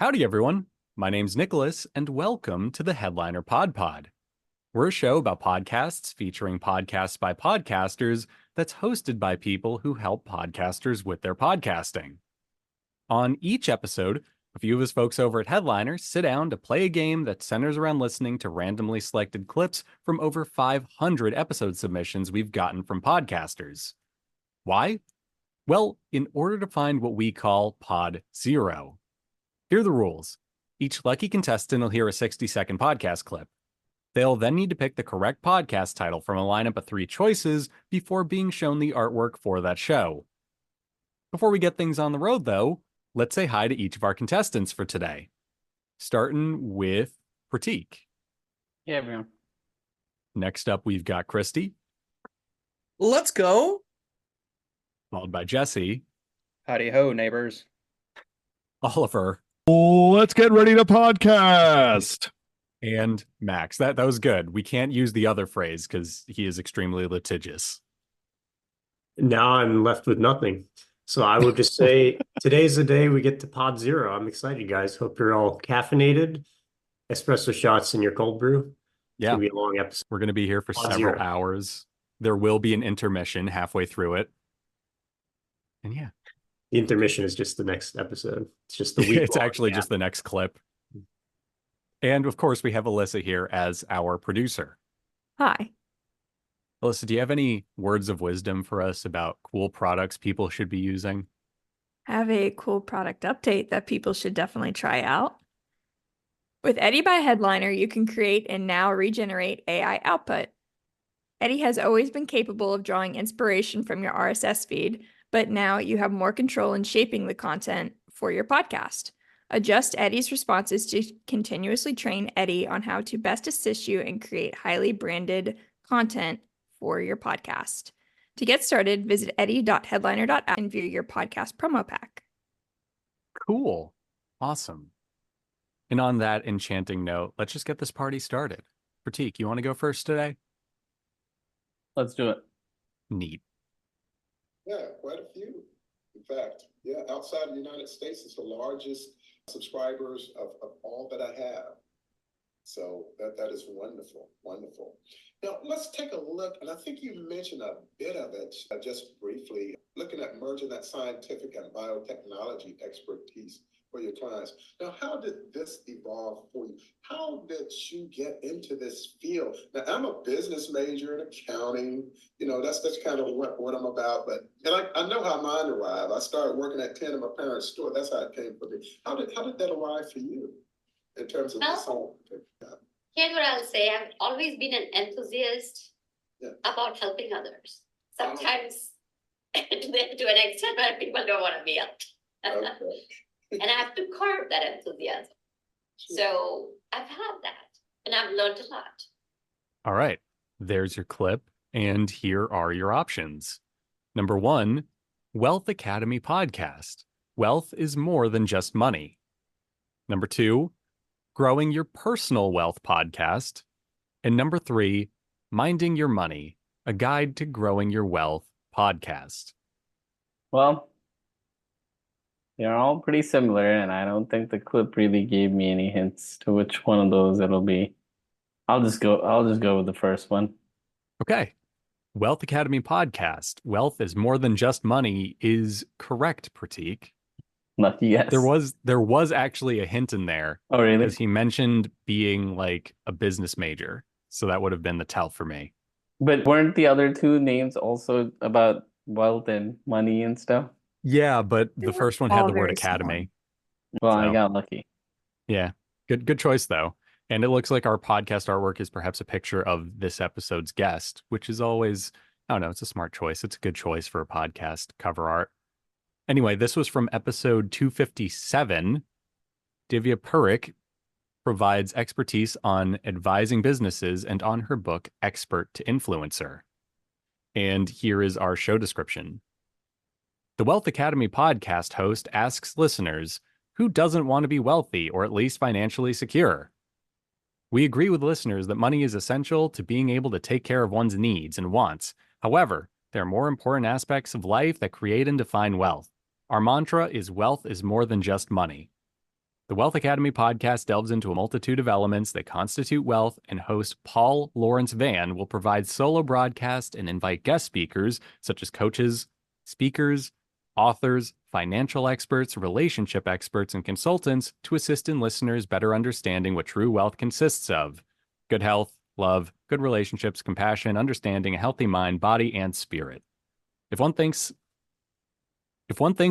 Howdy, everyone. My name's Nicholas, and welcome to the Headliner PodPod. We're a show about podcasts featuring podcasts by podcasters that's hosted by people who help podcasters with their podcasting. On each episode, a few of us folks over at Headliner sit down to play a game that centers around listening to randomly selected clips from over 500 episode submissions we've gotten from podcasters. Why? Well, in order to find what we call Pod Zero. Here are the rules. Each lucky contestant will hear a 60-second podcast clip. They'll then need to pick the correct podcast title from a lineup of 3 choices before being shown the artwork for that show. Before we get things on the road, though, let's say hi to each of our contestants for today. Starting with Pratik. Hey, everyone. Next up, we've got Kristy. Let's go. Followed by Jesse. Howdy ho, neighbors. Oliver. Let's get ready to podcast. And Max. That was good. We can't use the other phrase because he is extremely litigious. Now I'm left with nothing. So I would just say today's the day we get to Pod Zero. I'm excited, guys. Hope you're all caffeinated. Espresso shots in your cold brew. Yeah. It's going to be a long episode. We're going to be here for Pod several Zero. hours. There will be an intermission halfway through it. And yeah. The intermission is just the next episode. It's just the week. It's actually just the next clip. And of course, we have Alyssa here as our producer. Hi. Alyssa, do you have any words of wisdom for us about cool products people should be using? I have a cool product update that people should definitely try out. With Eddy by Headliner, you can create and now regenerate AI output. Eddy has always been capable of drawing inspiration from your RSS feed, but now you have more control in shaping the content for your podcast. Adjust Eddy's responses to continuously train Eddy on how to best assist you and create highly branded content for your podcast. To get started, visit eddy.headliner.app and view your podcast promo pack. Cool. Awesome. And on that enchanting note, let's just get this party started. Pratik, you want to go first today? Let's do it. Neat. Yeah, quite a few. In fact, yeah, outside the United States, it's the largest subscribers of all that I have. So that is wonderful, wonderful. Now, let's take a look, and I think you mentioned a bit of it just briefly, looking at merging that scientific and biotechnology expertise for your clients. Now, how did this evolve for you? How did you get into this field? Now, I'm a business major in accounting. You know, that's kind of what I'm about. But I know how mine arrived. I started working at 10 in my parents' store. That's how it came for me. How did that arrive for you in terms of this whole thing? Here's what I'll say. I've always been an enthusiast about helping others. Sometimes to an extent where people don't want to be helped. Okay. And I have to curb that enthusiasm. Sure. So I've had that and I've learned a lot. All right. There's your clip. And here are your options. Number 1, Wealth Academy Podcast. Wealth is more than just money. Number 2, Growing Your Personal Wealth Podcast. And number 3, Minding Your Money, a guide to growing your wealth podcast. Well, they're all pretty similar, and I don't think the clip really gave me any hints to which one of those it'll be. I'll just go with the first one. Okay. Wealth Academy Podcast. Wealth is more than just money is correct, Pratik. Lucky guess. There was actually a hint in there. Oh, really? Because he mentioned being like a business major. So that would have been the tell for me. But weren't the other 2 names also about wealth and money and stuff? Yeah, but the first one had all the word very academy. Well, So- I got lucky. Yeah. Good choice though. And it looks like our podcast artwork is perhaps a picture of this episode's guest, which is always, I don't know, it's a smart choice. It's a good choice for a podcast cover art. Anyway, this was from episode 257. Divya Purik provides expertise on advising businesses and on her book, Expert to Influencer. And here is our show description. The Wealth Academy podcast host asks listeners, who doesn't want to be wealthy or at least financially secure? We agree with listeners that money is essential to being able to take care of one's needs and wants. However, there are more important aspects of life that create and define wealth. Our mantra is wealth is more than just money. The Wealth Academy podcast delves into a multitude of elements that constitute wealth, and host Paul Lawrence Van will provide solo broadcast and invite guest speakers such as coaches, speakers, authors, financial experts, relationship experts, and consultants to assist in listeners better understanding what true wealth consists of: good health, love, good relationships, compassion, understanding, a healthy mind, body, and spirit. If one thinks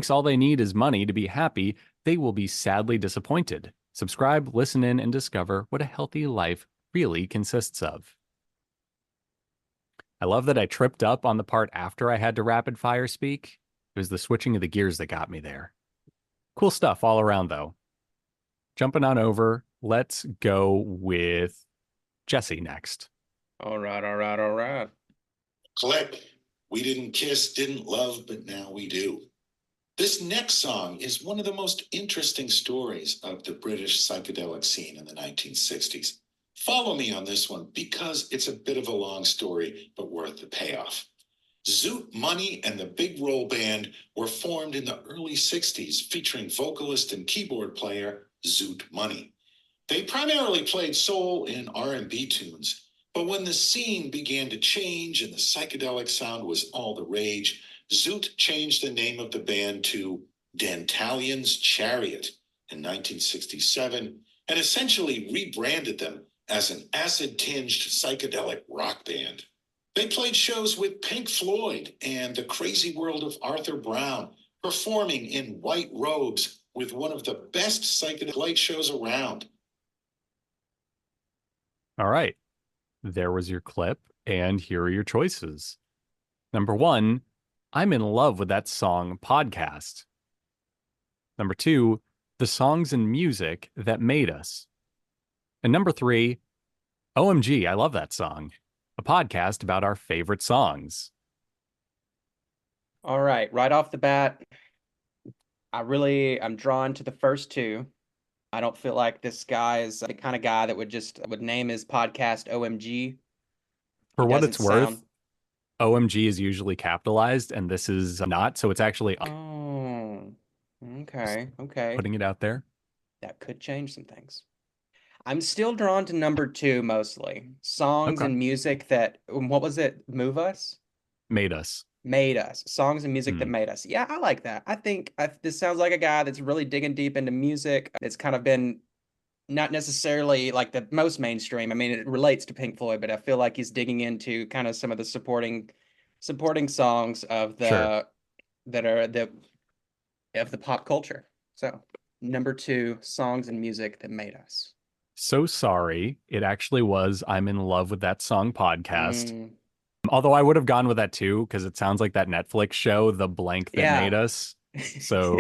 all they need is money to be happy, they will be sadly disappointed. Subscribe, listen in, and discover what a healthy life really consists of. I love that I tripped up on the part after I had to rapid fire speak. It was the switching of the gears that got me there. Cool stuff all around, though. Jumping on over, let's go with Jesse next. All right. Click. We didn't kiss, didn't love, but now we do. This next song is one of the most interesting stories of the British psychedelic scene in the 1960s. Follow me on this one because it's a bit of a long story, but worth the payoff. Zoot Money and the Big Roll Band were formed in the early 60s, featuring vocalist and keyboard player Zoot Money. They primarily played soul and R&B tunes, but when the scene began to change and the psychedelic sound was all the rage, Zoot changed the name of the band to Dantalion's Chariot in 1967 and essentially rebranded them as an acid-tinged psychedelic rock band. They played shows with Pink Floyd and The Crazy World of Arthur Brown, performing in white robes with one of the best psychedelic light shows around. All right. There was your clip, and here are your choices. Number 1, I'm in love with that song podcast. Number 2, the songs and music that made us. And number 3, OMG, I love that song. A podcast about our favorite songs. All right, right off the bat, I'm drawn to the first two. I don't feel like this guy is the kind of guy that would name his podcast OMG. For what it's worth, OMG is usually capitalized, and this is not, so it's actually... Oh, okay. Putting it out there. That could change some things. I'm still drawn to number 2 mostly. Songs and music that, what was it? Move us? Made us. Made us. Songs and music that made us. Yeah, I like that. I think this sounds like a guy that's really digging deep into music. It's kind of been not necessarily like the most mainstream. I mean, it relates to Pink Floyd, but I feel like he's digging into kind of some of the supporting songs of the of the pop culture. So, number 2, songs and music that made us. So sorry. It actually was I'm in love with that song podcast. Although I would have gone with that too, because it sounds like that Netflix show, The Blank That Made Us. So,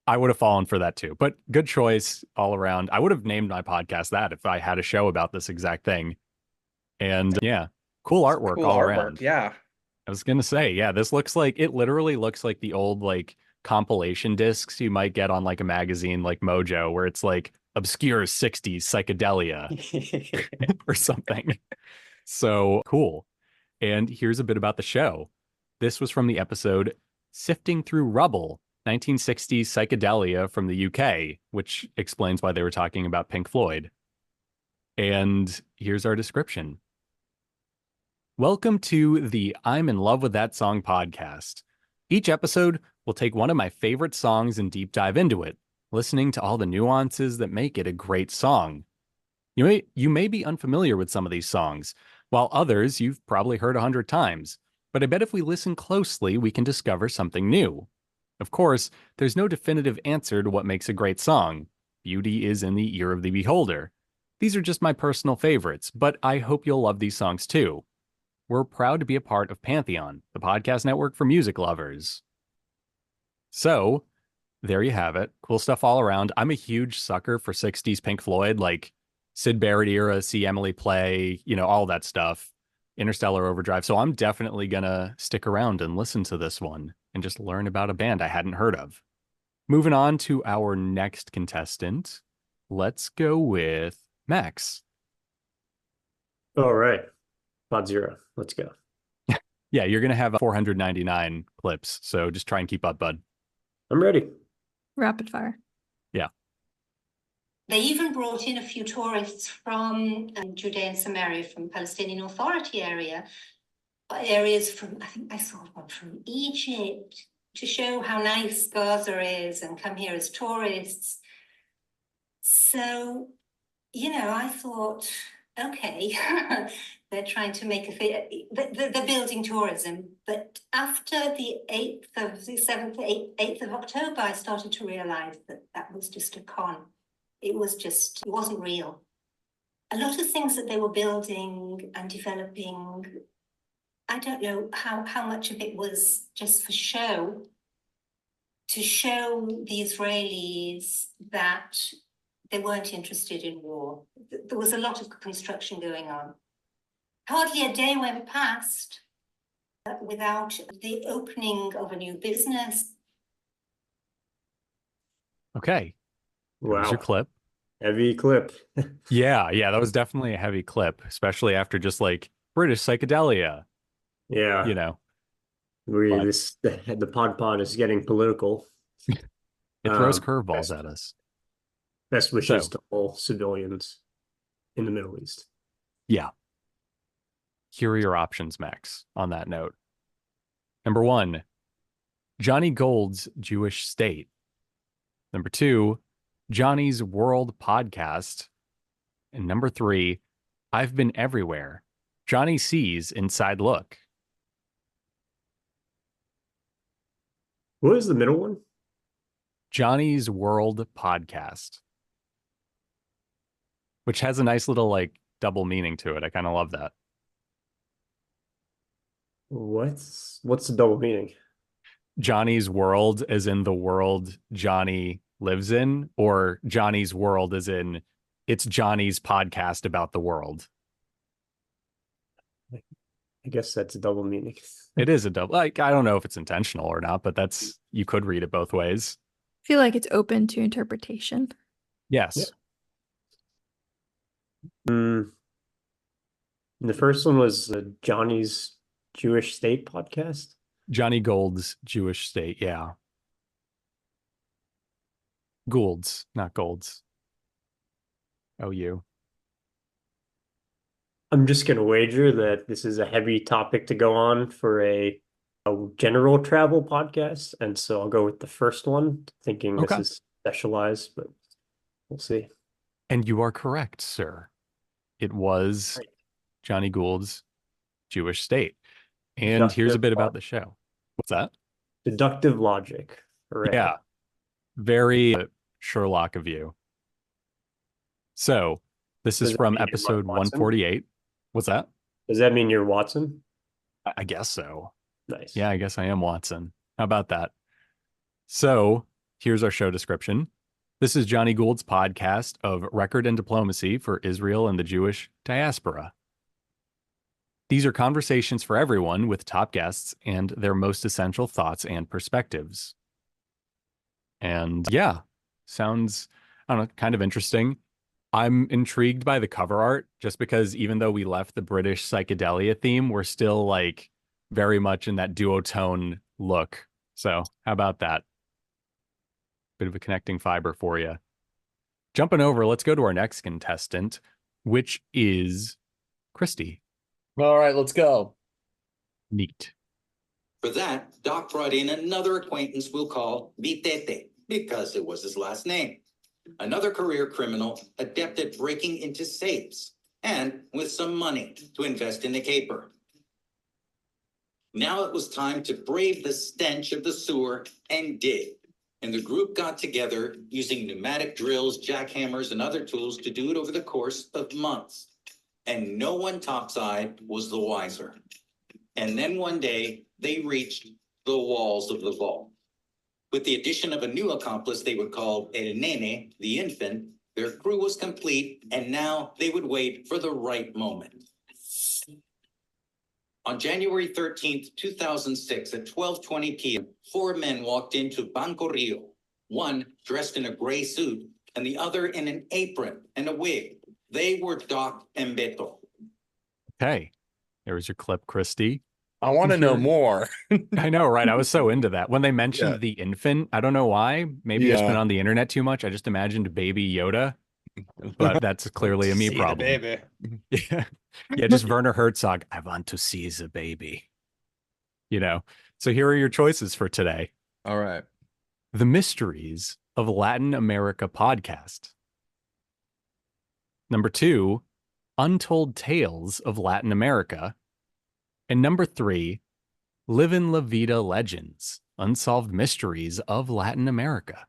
I would have fallen for that too. But good choice all around. I would have named my podcast that if I had a show about this exact thing. And yeah, cool artwork all around. Yeah. I was going to say, yeah, this literally looks like the old like compilation discs you might get on like a magazine like Mojo, where it's like obscure 60s psychedelia or something. So cool. And here's a bit about the show. This was from the episode Sifting Through Rubble, 1960s psychedelia from the UK, which explains why they were talking about Pink Floyd. And here's our description. Welcome to the I'm in love with that song podcast. Each episode will take one of my favorite songs and deep dive into it, listening to all the nuances that make it a great song. You may be unfamiliar with some of these songs, while others you've probably heard 100 times, but I bet if we listen closely, we can discover something new. Of course, there's no definitive answer to what makes a great song. Beauty is in the ear of the beholder. These are just my personal favorites, but I hope you'll love these songs too. We're proud to be a part of Pantheon, the podcast network for music lovers. So, there you have it. Cool stuff all around. I'm a huge sucker for 60s Pink Floyd, like Syd Barrett era, See Emily Play, all that stuff, Interstellar Overdrive. So I'm definitely going to stick around and listen to this one and just learn about a band I hadn't heard of. Moving on to our next contestant. Let's go with Max. All right. Pod 0. Let's go. Yeah, you're going to have 499 clips. So just try and keep up, bud. I'm ready. Rapid fire. They even brought in a few tourists from Judea and Samaria, from Palestinian Authority areas from, I think I saw one from Egypt, to show how nice Gaza is and come here as tourists. So, I thought, okay, they're trying to make they're building tourism. But after the 8th of October, I started to realize that was just a con. It wasn't real. A lot of things that they were building and developing, I don't know how much of it was just for show, to show the Israelis that they weren't interested in war. There was a lot of construction going on. Hardly a day went past without the opening of a new business. Okay. Wow. There's your clip. Heavy clip. Yeah, that was definitely a heavy clip, especially after just like British psychedelia. Yeah. The PodPod is getting political. It throws curveballs at us. Best wishes to all civilians in the Middle East. Yeah. Here are your options, Max, on that note. Number 1, Johnny Gould's Jewish State. Number 2, Johnny's World Podcast. And number 3, I've Been Everywhere. Johnny C's Inside Look. What was the middle one? Johnny's World Podcast. Which has a nice little like double meaning to it. I kind of love that. What's the double meaning? Johnny's world as in the world Johnny lives in, or Johnny's world as in it's Johnny's podcast about the world. I guess that's a double meaning. It is a double. Like, I don't know if it's intentional or not, but you could read it both ways. I feel like it's open to interpretation. Yes. Yeah. The first one was Johnny's Jewish State podcast. Johnny Gould's Jewish State. Yeah. Gould's, not Gould's. OU. I'm just going to wager that this is a heavy topic to go on for a general travel podcast. And so I'll go with the first one, thinking this is specialized, but we'll see. And you are correct, sir. It was Johnny Gould's Jewish State. And here's a bit about the show. What's that? Deductive logic. Hooray. Yeah. Very Sherlock of you. So this is from episode 148. What's that? Does that mean you're Watson? I guess so. Nice. Yeah, I guess I am Watson. How about that? So here's our show description. This is Johnny Gould's podcast of record and diplomacy for Israel and the Jewish diaspora. These are conversations for everyone with top guests and their most essential thoughts and perspectives. And yeah, sounds, I don't know, kind of interesting. I'm intrigued by the cover art just because even though we left the British psychedelia theme, we're still like very much in that duotone look. So how about that? Bit of a connecting fiber for you. Jumping over, let's go to our next contestant, which is Kristy. All right, let's go. Neat. For that, Doc brought in another acquaintance we'll call Vitete, because it was his last name. Another career criminal, adept at breaking into safes, and with some money to invest in the caper. Now it was time to brave the stench of the sewer and dig. And the group got together using pneumatic drills, jackhammers, and other tools to do it over the course of months. And no one topside was the wiser. And then one day, they reached the walls of the vault. With the addition of a new accomplice they would call El Nene, the infant, their crew was complete, and now they would wait for the right moment. On January 13th, 2006, at 12:20 p.m., 4 men walked into Banco Rio, one dressed in a gray suit and the other in an apron and a wig. They were Doc and Beto. Okay, there was your clip, Kristy. I want to know more. I know, right? I was so into that. When they mentioned the infant, I don't know why. Maybe it's been on the internet too much. I just imagined baby Yoda, but that's clearly a me See the problem. baby. Yeah. Yeah, just Werner Herzog. I want to see the baby. So here are your choices for today. All right. The Mysteries of Latin America podcast. Number 2, Untold Tales of Latin America. And number 3, Livin' La Vida Legends, Unsolved Mysteries of Latin America.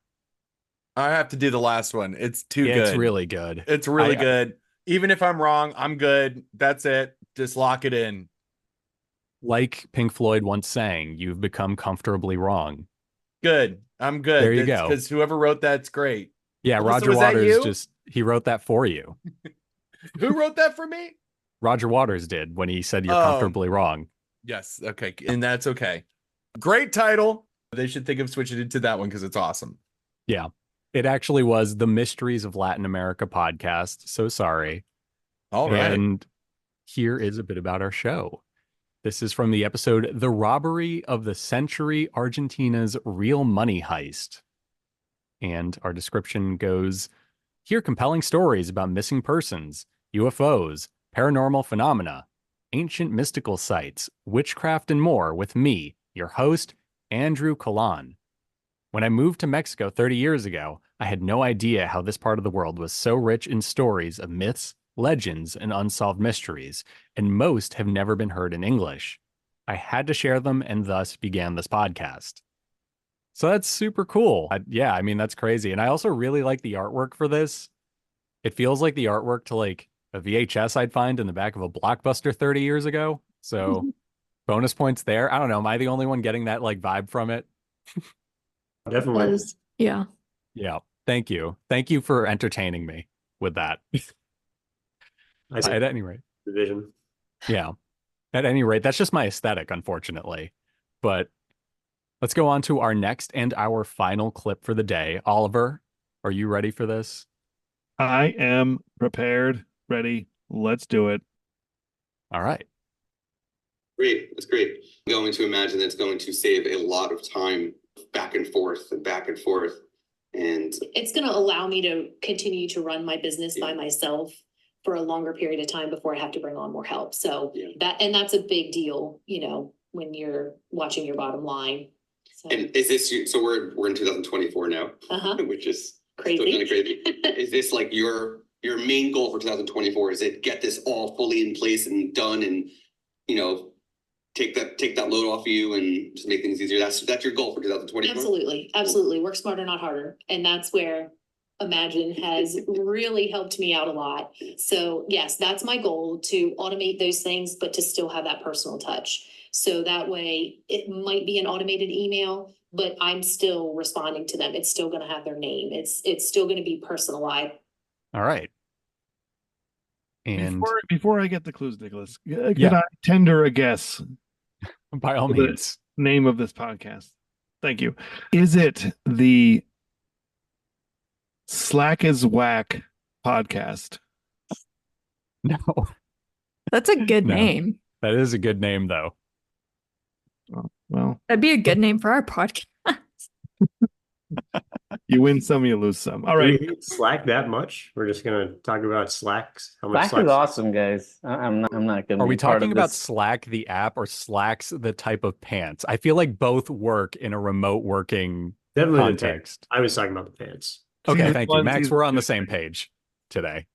I have to do the last one. It's too good. It's really good. It's really good. Even if I'm wrong, I'm good. That's it. Just lock it in. Like Pink Floyd once sang, you've become comfortably wrong. Good. I'm good. There you go. Because whoever wrote that's great. Yeah, Melissa, Roger was that Waters you? he wrote that for you. Who wrote that for me? Roger Waters did when he said you're Oh. comfortably wrong. Yes. Okay. And that's okay. Great title. They should think of switching it to that one because it's awesome. Yeah. It actually was the Mysteries of Latin America podcast. So sorry. All right. And here is a bit about our show. This is from the episode The Robbery of the Century, Argentina's Real Money Heist. And our description goes, hear compelling stories about missing persons, UFOs, paranormal phenomena, ancient mystical sites, witchcraft, and more with me, your host, Andrew Kalan. When I moved to Mexico 30 years ago, I had no idea how this part of the world was so rich in stories of myths, legends, and unsolved mysteries, and most have never been heard in English. I had to share them and thus began this podcast. So that's super cool. I mean, that's crazy. And I also really like the artwork for this. It feels like the artwork to like a VHS I'd find in the back of a Blockbuster 30 years ago. So bonus points there. I don't know. Am I the only one getting that like vibe from it? Definitely. Yeah. Yeah. Thank you. Thank you for entertaining me with that. At any rate. The vision. Yeah. At any rate, that's just my aesthetic, unfortunately. But let's go on to our next and our final clip for the day. Oliver, are you ready for this? I am prepared, ready. Let's do it. All right. Great. That's great. I'm going to imagine that's going to save a lot of time back and forth and back and forth. And it's going to allow me to continue to run my business by myself for a longer period of time before I have to bring on more help. So that's a big deal, when you're watching your bottom line. So. And is this, so we're in 2024 now, which is crazy. Still kind of crazy. Is this like your main goal for 2024? Is it get this all fully in place and done and, take that load off of you and just make things easier? That's your goal for 2024? Absolutely. Work smarter, not harder. And that's where Imagine has really helped me out a lot. So yes, that's my goal, to automate those things, but to still have that personal touch. So that way it might be an automated email, but I'm still responding to them. It's still going to have their name. It's still going to be personalized. All right. And before I get the clues, Nicholas, can I tender a guess? By all means. Name of this podcast. Thank you. Is it the Slack is Whack podcast? No. That's a good name. That is a good name, though. Oh, well, that'd be a good name for our podcast. You win some, you lose some. All right. Do we hate Slack that much? We're just gonna talk about Slacks. How much Slack is awesome, guys. I'm not gonna. Are we talking about Slack the app or Slacks the type of pants? I feel like both work in a remote working context. I was talking about the pants. Okay, thank you, Max. We're on the same page today.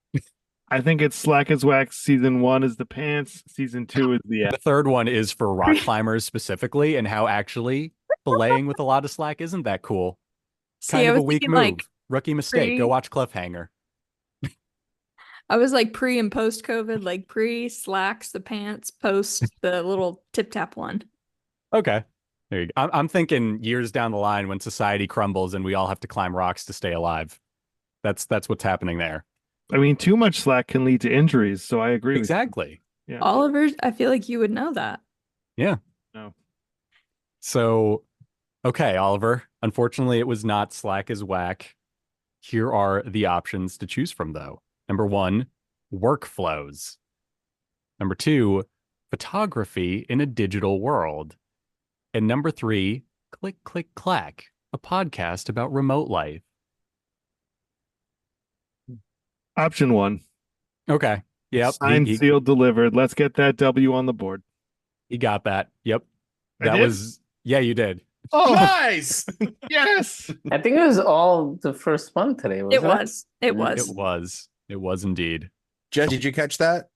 I think it's Slack is Wax. Season 1 is the pants. Season 2 is the app. The third one is for rock climbers specifically, and how actually belaying with a lot of slack isn't that cool. Kind of a weak move. Like, rookie mistake. Go watch Cliffhanger. I was like pre and post COVID, like pre slacks the pants, post the little tip tap one. Okay. There you go. I'm thinking years down the line when society crumbles and we all have to climb rocks to stay alive. That's what's happening there. I mean, too much slack can lead to injuries, so I agree. Exactly. Yeah. Oliver, I feel like you would know that. Yeah. No. So, okay, Oliver. Unfortunately, it was not Slack is Whack. Here are the options to choose from, though. Number 1, workflows. Number 2, photography in a digital world. And number 3, Click, Click, Clack, a podcast about remote life. Option 1. Okay. Yep. Signed, He sealed, delivered. Let's get that W on the board. got that. Yep. I That did? was, yeah, you did. Oh, Nice. yes. I think it was all the first one today, wasn't It was. It It was. was. It was indeed. Jess, did you catch that?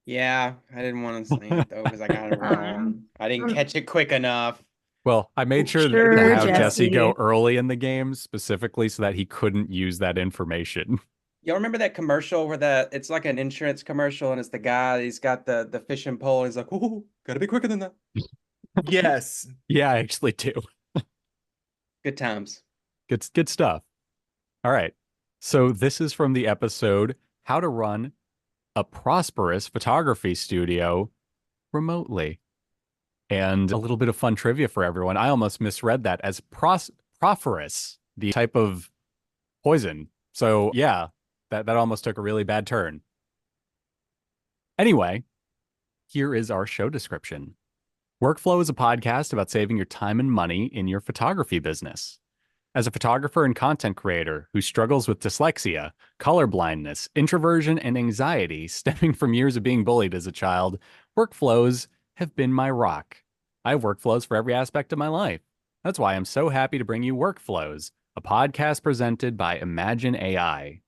Yeah, I didn't want to say it though because I got it wrong. I didn't catch it quick enough. Well, I made sure Sure, to have Jesse Jesse. go early in the game specifically so that he couldn't use that information. Y'all remember that commercial where it's like an insurance commercial and it's the guy, he's got the fishing pole. He's like, oh, gotta be quicker than that. Yes. Yeah, I actually do. Good times. Good stuff. All right. So this is from the episode How to Run a Prosperous Photography Studio Remotely. And a little bit of fun trivia for everyone. I almost misread that as prosperous, the type of poison. So yeah, that almost took a really bad turn. Anyway, here is our show description. Workflow is a podcast about saving your time and money in your photography business. As a photographer and content creator who struggles with dyslexia, color blindness, introversion, and anxiety stemming from years of being bullied as a child, workflows have been my rock. I have workflows for every aspect of my life. That's why I'm so happy to bring you Workflows, a podcast presented by Imagine AI.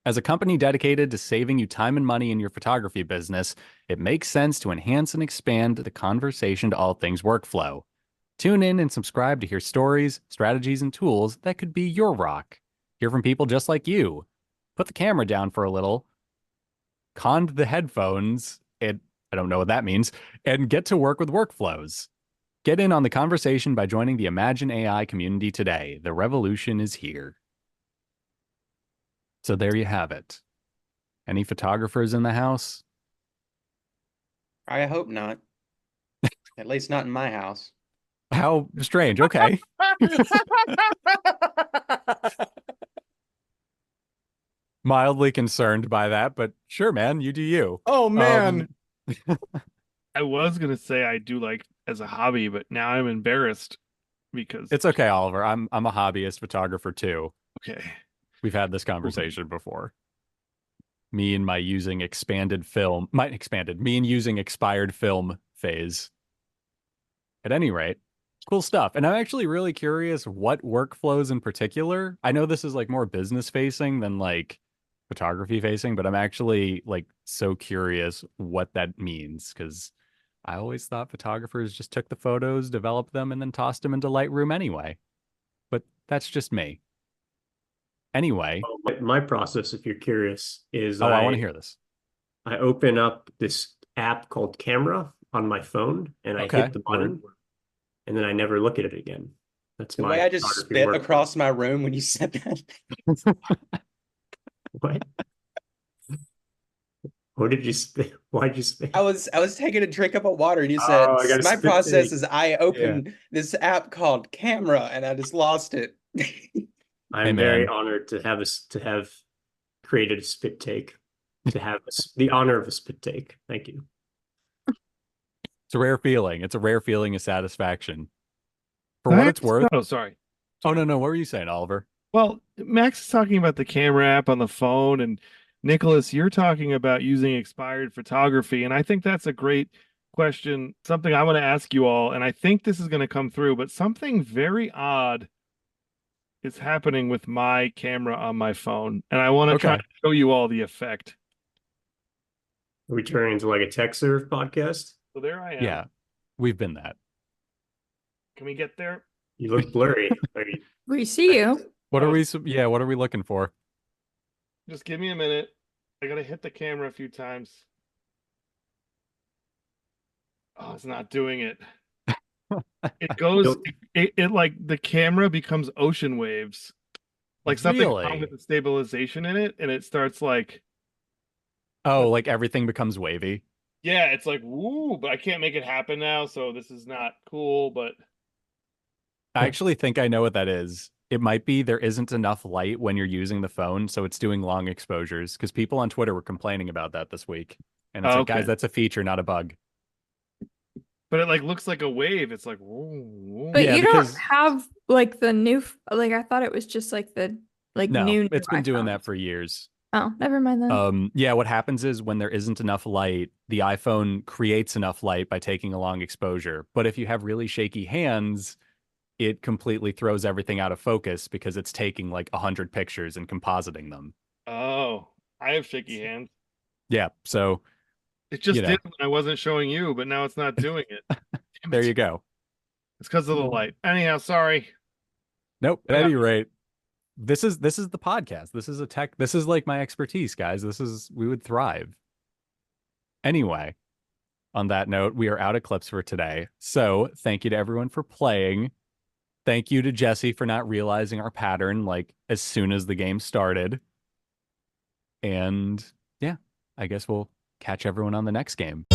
As a company dedicated to saving you time and money in your photography business, it makes sense to enhance and expand the conversation to all things workflow. Tune in and subscribe to hear stories, strategies, and tools that could be your rock. Hear from people just like you. Put the camera down for a little, conned the headphones, and I don't know what that means, and get to work with Workflows. Get in on the conversation by joining the Imagine AI community today. The revolution is here. So there you have it. Any photographers in the house? I hope not. At least not in my house. How strange. Okay. Mildly concerned by that, but sure, man, you do you. Oh, man. I was going to say I do like as a hobby, but now I'm embarrassed because It's okay, Oliver. I'm a hobbyist photographer too. okay. We've had this conversation before. Me and my using expanded film, me and using expired film phase. At any rate, cool stuff. And I'm actually really curious what workflows in particular. I know this is like more business facing than like photography facing, but I'm actually like so curious what that means because I always thought photographers just took the photos, developed them, and then tossed them into Lightroom anyway. But that's just me. Anyway. My process, if you're curious, is I want to hear this. I open up this app called Camera on my phone and I hit the button and then I never look at it again. That's the my way I just spit across my room when you said that. What? What did you spit? Why'd you spit? I was taking a drink of water and you said my process is I open this app called Camera and I just lost it. I'm very honored to have created a spit take, to have the honor of a spit take. Thank you. It's a rare feeling. It's a rare feeling of satisfaction. For what it's worth. Oh, sorry. Oh, no. What were you saying, Oliver? Well, Max is talking about the camera app on the phone, and Nicholas, you're talking about using expired photography. And I think that's a great question, something I want to ask you all. And I think this is going to come through, but something very odd is happening with my camera on my phone. And I want to try to show you all the effect. Are we turning into like a tech serve podcast? So there I am. Yeah, we've been that. Can we get there? You look blurry. We see you. What are we looking for? Just give me a minute. I gotta hit the camera a few times. Oh, it's not doing it. It goes, it like the camera becomes ocean waves. Like something wrong with the stabilization in it, and it starts like. Oh, like everything becomes wavy. Yeah, it's like, woo, but I can't make it happen now, so this is not cool, but. I actually think I know what that is. It might be there isn't enough light when you're using the phone, so it's doing long exposures, because people on Twitter were complaining about that this week. And it's like, guys, that's a feature, not a bug. But it like looks like a wave. It's like, whoa. But you don't have like the new, like I thought it was just like the new. It's been doing that for years. Oh, never mind then. Yeah, what happens is when there isn't enough light, the iPhone creates enough light by taking a long exposure. But if you have really shaky hands, it completely throws everything out of focus because it's taking like 100 pictures and compositing them. Oh, I have shaky hands. Yeah, so It just you know. did when I wasn't showing you, but now it's not doing it. There you go. It's because of the light. Anyhow, sorry. Nope. At any rate, this is the podcast. This is like my expertise, guys. We would thrive. Anyway, on that note, we are out of clips for today. So thank you to everyone for playing. Thank you to Jesse for not realizing our pattern like as soon as the game started. And yeah, I guess we'll catch everyone on the next game.